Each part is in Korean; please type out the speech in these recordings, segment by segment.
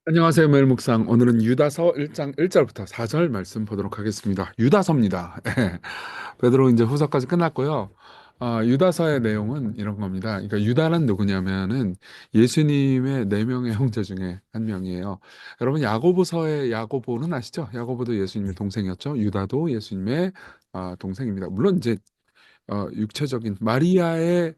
안녕하세요, 매일 묵상. 오늘은 유다서 1장 1절부터 4절 말씀 보도록 하겠습니다. 유다서입니다. 예. 베드로 이제 후서까지 끝났고요. 유다서의 내용은 이런 겁니다. 그러니까 유다는 누구냐면은 예수님의 네 명의 형제 중에 한 명이에요. 여러분 야고보서의 야고보는 아시죠? 야고보도 예수님의 동생이었죠. 유다도 예수님의 동생입니다. 물론 이제 육체적인 마리아의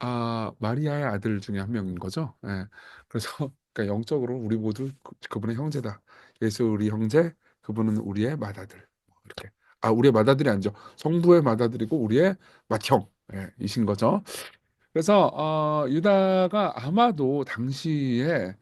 아들 중에 한 명인 거죠. 예. 그래서 그러니까 영적으로 우리 모두 그분의 형제다. 예수 우리 형제, 그분은 우리의 맏아들. 뭐 이렇게. 우리의 맏아들이 아니죠. 성부의 맏아들이고 우리의 맏형, 이신 거죠. 그래서 유다가 아마도 당시에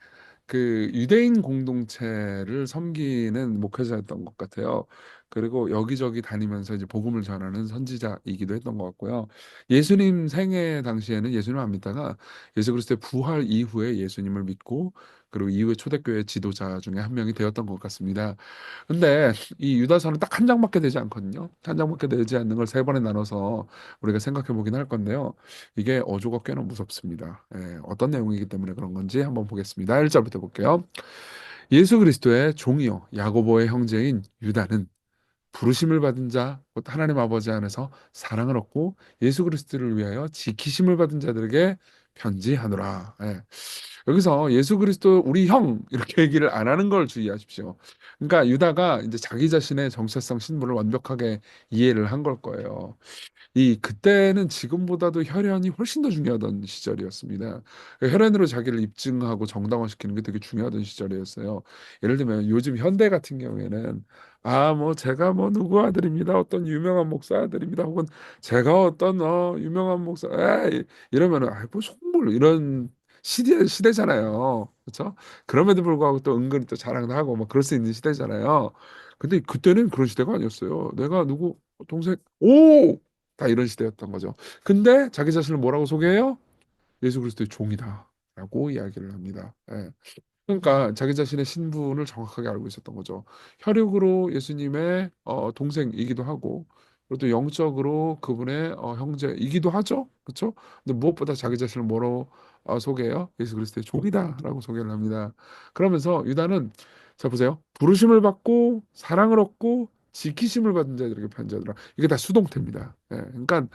그 유대인 공동체를 섬기는 목회자였던 것 같아요. 그리고 여기저기 다니면서 이제 복음을 전하는 선지자이기도 했던 것 같고요. 예수님 생애 당시에는 예수님을 안 믿다가 예수 그리스도의 부활 이후에 예수님을 믿고 그리고 이후에 초대교회 지도자 중에 한 명이 되었던 것 같습니다. 근데 이 유다서는 딱 한 장밖에 되지 않거든요. 한 장밖에 되지 않는 걸 세 번에 나눠서 우리가 생각해 보긴 할 건데요. 이게 어조가 꽤나 무섭습니다. 어떤 내용이기 때문에 그런 건지 한번 보겠습니다. 1절부터 볼게요. 예수 그리스도의 종이요 야고보의 형제인 유다는 부르심을 받은 자, 곧 하나님 아버지 안에서 사랑을 얻고 예수 그리스도를 위하여 지키심을 받은 자들에게 편지하노라. 여기서 예수 그리스도 우리 형 이렇게 얘기를 안 하는 걸 주의하십시오. 그러니까 유다가 이제 자기 자신의 정체성 신분을 완벽하게 이해를 한 걸 거예요. 그때는 지금보다도 혈연이 훨씬 더 중요하던 시절이었습니다. 혈연으로 자기를 입증하고 정당화시키는 게 되게 중요하던 시절이었어요. 예를 들면 요즘 현대 같은 경우에는 뭐 제가 뭐 누구 아들입니다. 어떤 유명한 목사 아들입니다. 혹은 제가 어떤 유명한 목사 이러면은 뭐 속물 이런 시대잖아요. 그렇죠? 그럼에도 불구하고 또 은근히 또 자랑도 하고 뭐 그럴 수 있는 시대잖아요. 근데 그때는 그런 시대가 아니었어요. 내가 누구 동생 다 이런 시대였던 거죠. 근데 자기 자신을 뭐라고 소개해요? 예수 그리스도의 종이다라고 이야기를 합니다. 그러니까 자기 자신의 신분을 정확하게 알고 있었던 거죠. 혈육으로 예수님의 동생이기도 하고, 그리고 또 영적으로 그분의 형제이기도 하죠. 그렇죠? 근데 무엇보다 자기 자신을 뭐로 소개해요? 예수 그리스도의 종이다라고 소개를 합니다. 그러면서 유다는 자 보세요. 부르심을 받고 사랑을 얻고 지키심을 받은 자들에게 편지하더라. 이게 다 수동태입니다. 그러니까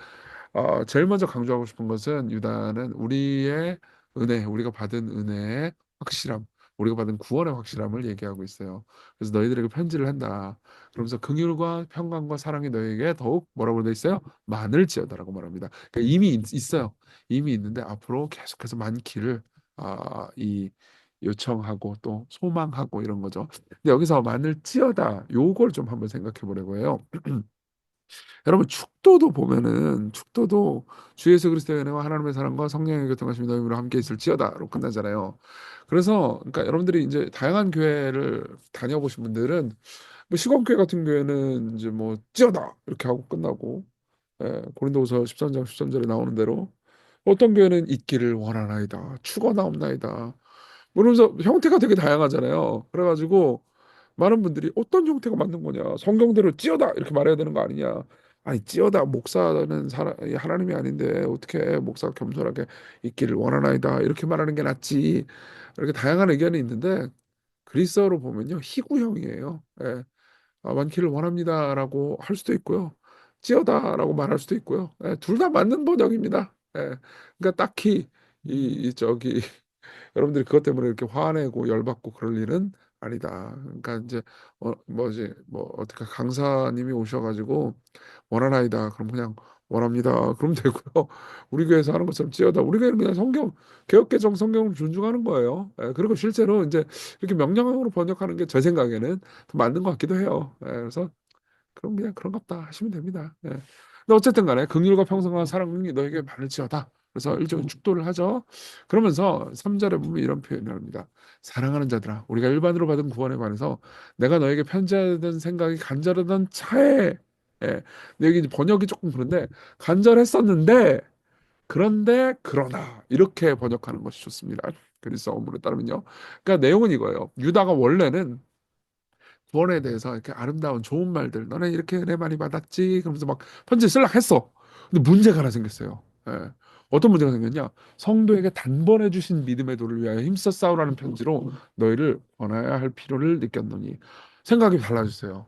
제일 먼저 강조하고 싶은 것은 유다는 우리의 우리가 받은 은혜의 확실함, 우리가 받은 구원의 확실함을 얘기하고 있어요. 그래서 너희들에게 편지를 한다. 그러면서 긍휼과 평강과 사랑이 너희에게 더욱 뭐라고 돼 있어요? 많을지어다라고 말합니다. 그러니까 이미 있어요. 이미 있는데 앞으로 계속해서 많기를 이 요청하고 또 소망하고 이런 거죠. 근데 여기서 많을지어다 요걸 좀 한번 생각해 보려고 해요. 여러분 축도도 보면은 축도도 주 예수 그리스도의 은혜와 하나님의 사랑과 성령의 교통하심이 너희와 함께 있을지어다로 끝나잖아요. 그래서 그러니까 여러분들이 이제 다양한 교회를 다녀보신 분들은 뭐 시공교회 같은 교회는 이제 뭐 찌어다 이렇게 하고 끝나고 고린도후서 13장 13절에 나오는 대로 어떤 교회는 있기를 원하나이다 죽어나옵나이다 그러면서 형태가 되게 다양하잖아요. 그래가지고 많은 분들이 어떤 형태가 맞는 거냐, 성경대로 찌어다 이렇게 말해야 되는 거 아니냐. 아니 찌어다 목사는 하나님이 아닌데 어떻게 목사가 겸손하게 있기를 원하나이다 이렇게 말하는 게 낫지. 이렇게 다양한 의견이 있는데 그리스어로 보면요 희구형이에요. 많기를 원합니다라고 할 수도 있고요, 찌어다라고 말할 수도 있고요. 둘 다 맞는 번역입니다. 그러니까 딱히 저기 여러분들이 그것 때문에 이렇게 화내고 열받고 그럴 일은 아니다. 그러니까 이제 뭐지 뭐 어떻게 강사님이 오셔가지고 원하나이다. 그럼 그냥 원합니다. 그럼 되고요. 우리 교회에서 하는 것처럼 찌어다. 우리 교회는 그냥 성경 개역개정 성경을 존중하는 거예요. 그리고 실제로 이제 이렇게 명령어로 번역하는 게 제 생각에는 더 맞는 것 같기도 해요. 그래서 그럼 그냥 그런갑다 하시면 됩니다. 근데 어쨌든 간에 긍휼과 평성과 사랑이 너에게 많을지어다. 그래서 일종의 축도를 하죠. 그러면서 3절에 보면 이런 표현을 합니다. 사랑하는 자들아, 우리가 일반으로 받은 구원에 관해서 내가 너에게 편지하던 생각이 간절하던 차에, 근데 여기 이제 번역이 조금 그런데 간절했었는데 그런데 그러나 이렇게 번역하는 것이 좋습니다. 그리스 어문에 따르면요. 그러니까 내용은 이거예요. 유다가 원래는 구원에 대해서 이렇게 아름다운 좋은 말들 너네 이렇게 은혜 많이 받았지 그러면서 막 편지 쓸락 했어. 근데 문제가 하나 생겼어요. 어떤 문제가 생겼냐? 성도에게 단번에 주신 믿음의 도를 위하여 힘써 싸우라는 편지로 너희를 권하여야 할 필요를 느꼈노니. 생각이 달라졌어요.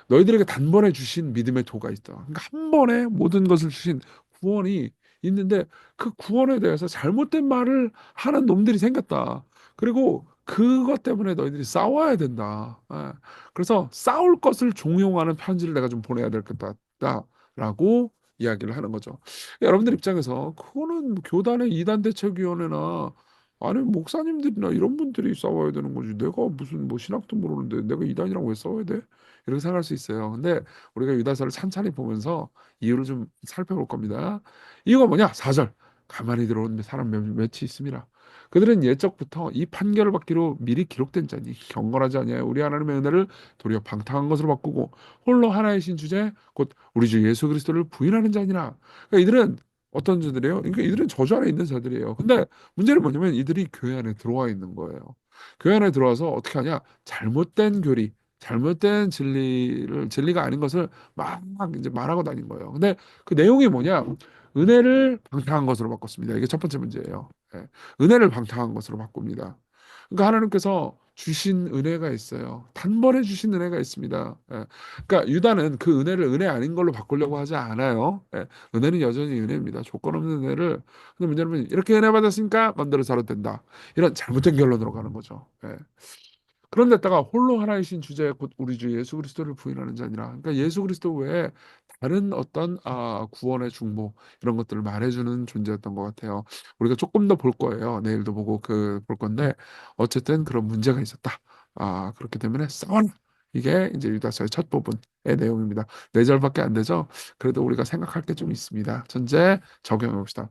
너희들에게 단번에 주신 믿음의 도가 있다. 그러니까 한 번에 모든 것을 주신 구원이 있는데 그 구원에 대해서 잘못된 말을 하는 놈들이 생겼다. 그리고 그것 때문에 너희들이 싸워야 된다. 예. 그래서 싸울 것을 종용하는 편지를 내가 좀 보내야 될 것 같다라고 이야기를 하는 거죠. 여러분들 입장에서 그거는 교단의 이단 대책위원회나 아니면 목사님들이나 이런 분들이 싸워야 되는 거지. 내가 무슨 뭐 신학도 모르는데 내가 이단이랑 왜 싸워야 돼? 이렇게 생각할 수 있어요. 근데 우리가 유다서를 찬찬히 보면서 이유를 좀 살펴볼 겁니다. 이유가 뭐냐? 4절. 가만히 들어온 사람 몇이 있습니다. 그들은 예적부터 이 판결을 받기로 미리 기록된 자니 경건하지 아니하여 우리 하나님의 은혜를 도리어 방탕한 것으로 바꾸고 홀로 하나이신 주제 곧 우리 주 예수 그리스도를 부인하는 자니라. 그러니까 이들은 어떤 자들이에요? 그러니까 이들은 저주 안에 있는 자들이에요. 근데 문제는 뭐냐면 이들이 교회 안에 들어와 있는 거예요. 교회 안에 들어와서 어떻게 하냐? 잘못된 교리, 잘못된 진리가 아닌 것을 막 이제 말하고 다닌 거예요. 근데 그 내용이 뭐냐? 은혜를 방탕한 것으로 바꿨습니다. 이게 첫 번째 문제예요. 예. 은혜를 방탕한 것으로 바꿉니다. 그러니까 하나님께서 주신 은혜가 있어요. 단번에 주신 은혜가 있습니다. 예. 그러니까 유다는 그 은혜를 은혜 아닌 걸로 바꾸려고 하지 않아요. 예. 은혜는 여전히 은혜입니다. 조건 없는 은혜를. 근데 문제는 이렇게 은혜 받았으니까 마음대로 살아도 된다. 이런 잘못된 결론으로 가는 거죠. 예. 그런데다가 홀로 하나이신 주제 곧 우리 주 예수 그리스도를 부인하는 자니라. 그러니까 예수 그리스도 외에 다른 어떤 구원의 중보 이런 것들을 말해주는 존재였던 것 같아요. 우리가 조금 더 볼 거예요. 내일도 보고 볼 건데 어쨌든 그런 문제가 있었다. 그렇기 때문에 싸워라. 이게 이제 유다서의 첫 부분의 내용입니다. 4절밖에 안 되죠. 그래도 우리가 생각할 게 좀 있습니다. 전제 적용해 봅시다.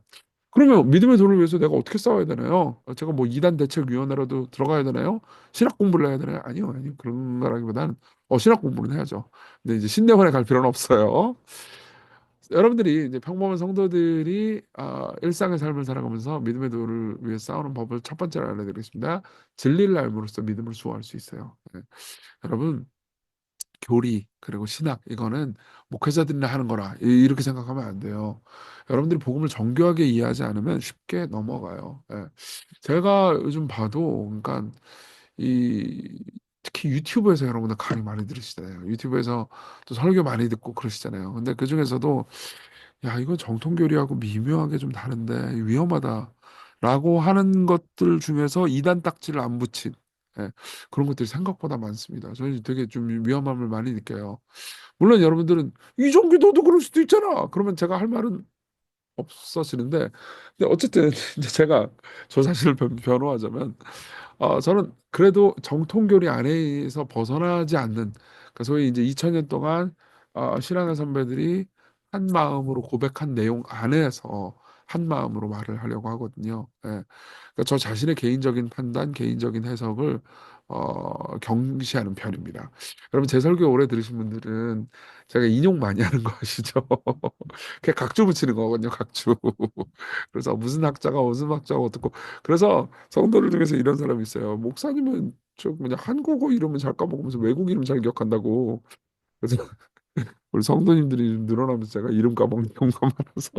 그러면 믿음의 도를 위해서 내가 어떻게 싸워야 되나요? 제가 뭐 이단 대책위원회라도 들어가야 되나요? 신학 공부를 해야 되나요? 아니요, 아니요. 그런 거라기보다는 신학 공부는 해야죠. 근데 이제 신대원에 갈 필요는 없어요. 여러분들이 이제 평범한 성도들이 일상의 삶을 살아가면서 믿음의 도를 위해 싸우는 법을 첫 번째로 알려드리겠습니다. 진리를 알므로써 믿음을 수호할 수 있어요. 네. 여러분 교리 그리고 신학 이거는 목회자들이나 하는 거라 이렇게 생각하면 안 돼요. 여러분들이 복음을 정교하게 이해하지 않으면 쉽게 넘어가요. 예. 제가 요즘 봐도 그러니까 이 특히 유튜브에서 여러분들 강의 많이 들으시잖아요. 유튜브에서 또 설교 많이 듣고 그러시잖아요. 근데 그 중에서도 야, 이거 정통교리하고 미묘하게 좀 다른데 위험하다라고 하는 것들 중에서 이단 딱지를 안 붙인 예, 그런 것들이 생각보다 많습니다. 저는 되게 좀 위험함을 많이 느껴요. 물론 여러분들은 이종규 너도 그럴 수도 있잖아. 그러면 제가 할 말은 없어지는데, 근데 어쨌든 이제 제가 저 자신을 변호하자면, 저는 그래도 정통교리 안에서 벗어나지 않는, 그러니까 소위 이제 2000년 동안 신앙의 선배들이 한 마음으로 고백한 내용 안에서 한 마음으로 말을 하려고 하거든요. 예. 그러니까 저 자신의 개인적인 판단, 개인적인 해석을 경시하는 편입니다. 여러분 제 설교 오래 들으신 분들은 제가 인용 많이 하는 거 아시죠? 그냥 각주 붙이는 거거든요, 각주. 그래서 무슨 학자가 어떻고. 그래서 성도들 중에서 이런 사람이 있어요. 목사님은 저 그냥 한국어 이름은 잘 까먹으면서 외국 이름 잘 기억한다고. 그래서 우리 성도님들이 좀 늘어나면서 제가 이름 까먹는 경우가 많아서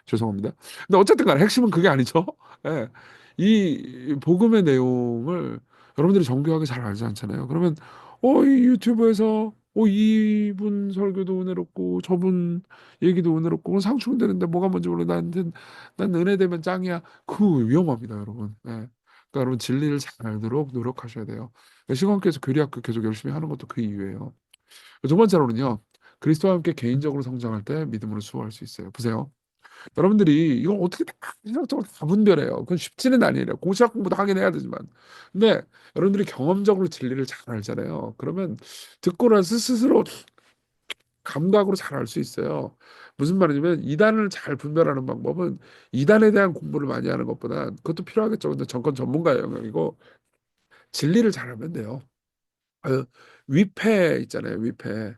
죄송합니다. 근데 어쨌든 간에 핵심은 그게 아니죠. 예. 이 복음의 내용을 여러분들이 정교하게 잘 알지 않잖아요. 그러면 이 유튜브에서 이분 설교도 은혜롭고 저분 얘기도 은혜롭고 그건 상충되는데 뭐가 뭔지 몰라 나한텐 난 은혜되면 짱이야. 그 위험합니다, 여러분. 예. 그러니까 여러분 진리를 잘 알도록 노력하셔야 돼요. 시간께서 교리학교 계속 열심히 하는 것도 그 이유예요. 두 번째로는요. 그리스도와 함께 개인적으로 성장할 때 믿음으로 수호할 수 있어요. 보세요. 여러분들이 이걸 어떻게 다 신학적으로 다 분별해요. 그건 쉽지는 아니에요. 공시학 공부도 하긴 해야 되지만. 근데 여러분들이 경험적으로 진리를 잘 알잖아요. 그러면 듣고 나서 스스로 감각으로 잘 알 수 있어요. 무슨 말이냐면 이단을 잘 분별하는 방법은 이단에 대한 공부를 많이 하는 것보다 그것도 필요하겠죠. 근데 정권 전문가의 영역이고 진리를 잘 알면 돼요. 그 위패 있잖아요. 위패.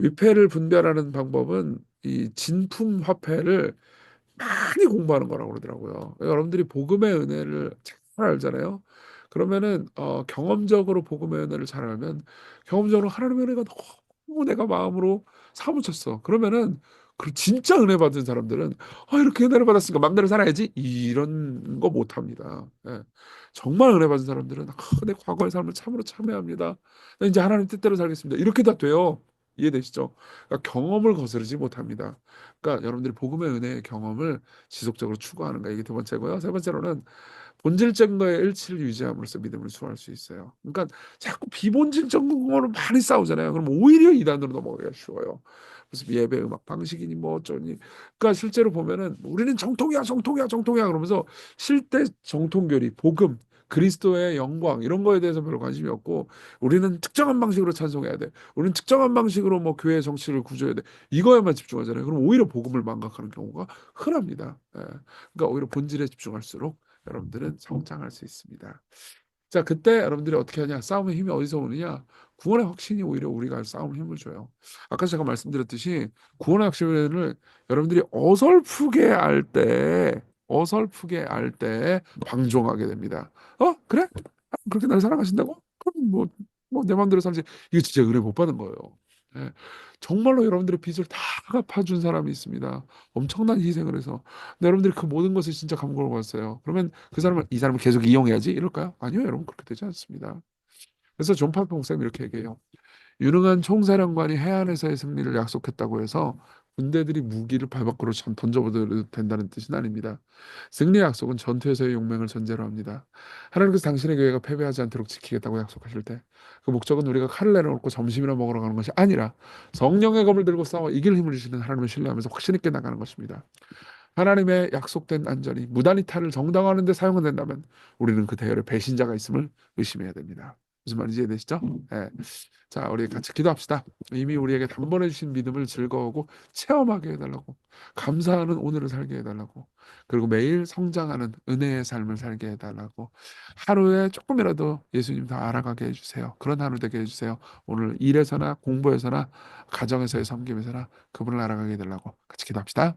위패를 분별하는 방법은 이 진품 화폐를 많이 공부하는 거라고 그러더라고요. 여러분들이 복음의 은혜를 잘 알잖아요. 그러면은 경험적으로 복음의 은혜를 잘 알면 경험적으로 하나님의 은혜가 너무 내가 마음으로 사무쳤어. 그러면은 그리고 진짜 은혜 받은 사람들은 이렇게 은혜를 받았으니까 맘대로 살아야지 이런 거 못합니다. 예. 정말 은혜 받은 사람들은 내 과거의 삶을 참으로 참회합니다. 나 이제 하나님 뜻대로 살겠습니다. 이렇게 다 돼요. 이해되시죠? 그러니까 경험을 거스르지 못합니다. 그러니까 여러분들이 복음의 은혜의 경험을 지속적으로 추구하는 거 이게 두 번째고요. 세 번째로는 본질적인 거에 일치를 유지함으로써 믿음을 수호할 수 있어요. 그러니까 자꾸 비본질적인 거로 많이 싸우잖아요. 그럼 오히려 이단으로 넘어가기가 쉬워요. 그래서 예배 음악 방식이니 뭐 어쩌니. 그러니까 실제로 보면은 우리는 정통이야, 정통이야, 정통이야 그러면서 실제 정통교리, 복음, 그리스도의 영광 이런 거에 대해서 별로 관심이 없고 우리는 특정한 방식으로 찬송해야 돼. 우리는 특정한 방식으로 뭐 교회 정치를 구조해야 돼. 이거에만 집중하잖아요. 그럼 오히려 복음을 망각하는 경우가 흔합니다. 예. 그러니까 오히려 본질에 집중할수록 여러분들은 성장할 수 있습니다. 자, 그때 여러분들이 어떻게 하냐? 싸움의 힘이 어디서 오느냐? 구원의 확신이 오히려 우리가 싸움 힘을 줘요. 아까 제가 말씀드렸듯이 구원의 확신을 여러분들이 어설프게 알 때 방종하게 됩니다. 그래? 그렇게 날 사랑하신다고? 그럼 내 마음대로 살지. 이거 진짜 은혜 못 받은 거예요. 예. 정말로 여러분들의 빚을 다 갚아준 사람이 있습니다. 엄청난 희생을 해서. 근데 여러분들이 그 모든 것을 진짜 감동을 받았어요. 그러면 이 사람을 계속 이용해야지 이럴까요? 아니요, 여러분 그렇게 되지 않습니다. 그래서 존 파이퍼 목사님 이렇게 얘기해요. 유능한 총사령관이 해안에서의 승리를 약속했다고 해서 군대들이 무기를 발 밖으로 던져버려도 된다는 뜻은 아닙니다. 승리의 약속은 전투에서의 용맹을 전제로 합니다. 하나님께서 당신의 교회가 패배하지 않도록 지키겠다고 약속하실 때 그 목적은 우리가 칼을 내려놓고 점심이나 먹으러 가는 것이 아니라 성령의 검을 들고 싸워 이길 힘을 주시는 하나님을 신뢰하면서 확신 있게 나가는 것입니다. 하나님의 약속된 안전이 무단히 탈을 정당화하는 데 사용된다면 우리는 그 대열에 배신자가 있음을 의심해야 됩니다. 무슨 말인지 이해되시죠? 네. 자, 우리 같이 기도합시다. 이미 우리에게 단번에 주신 믿음을 즐거워하고 체험하게 해달라고, 감사하는 오늘을 살게 해달라고, 그리고 매일 성장하는 은혜의 삶을 살게 해달라고, 하루에 조금이라도 예수님 더 알아가게 해주세요. 그런 하루 되게 해주세요. 오늘 일에서나 공부에서나 가정에서의 섬김에서나 그분을 알아가게 해달라고 같이 기도합시다.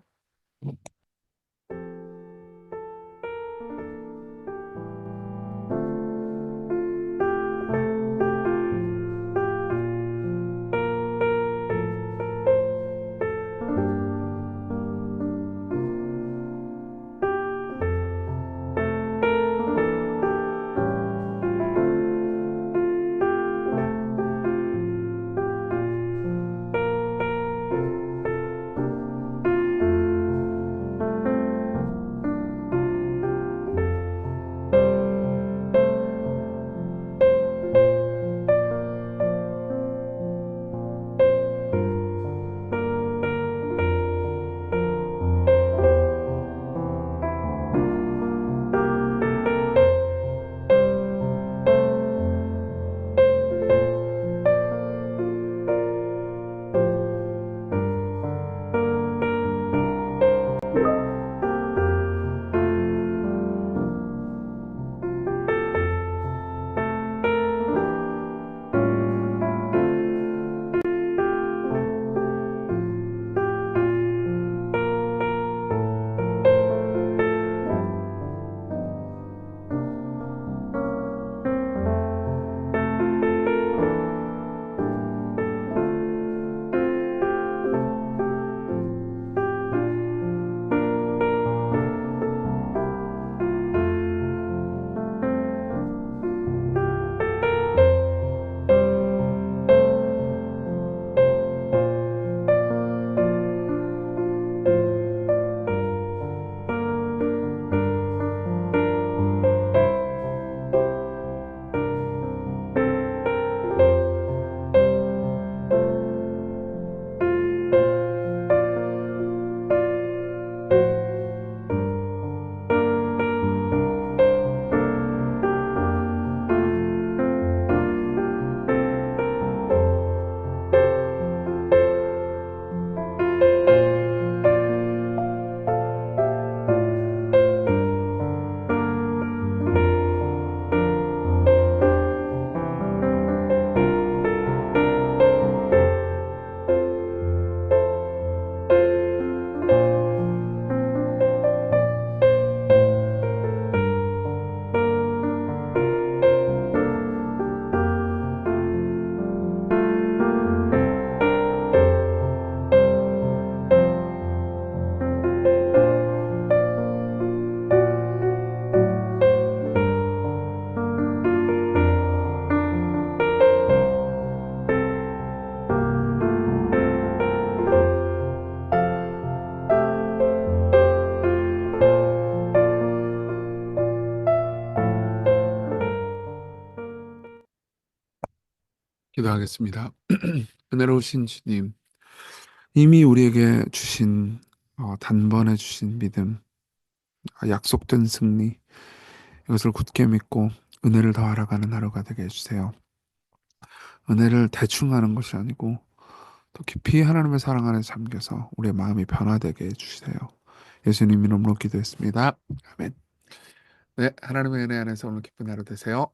기도하겠습니다. 은혜로우신 주님, 이미 우리에게 주신 단번에 주신 믿음, 약속된 승리, 이것을 굳게 믿고 은혜를 더 알아가는 하루가 되게 해주세요. 은혜를 대충 하는 것이 아니고 더 깊이 하나님의 사랑 안에 잠겨서 우리의 마음이 변화되게 해주세요. 예수님 이름으로 기도했습니다. 아멘. 네, 하나님의 은혜 안에서 오늘 기쁜 하루 되세요.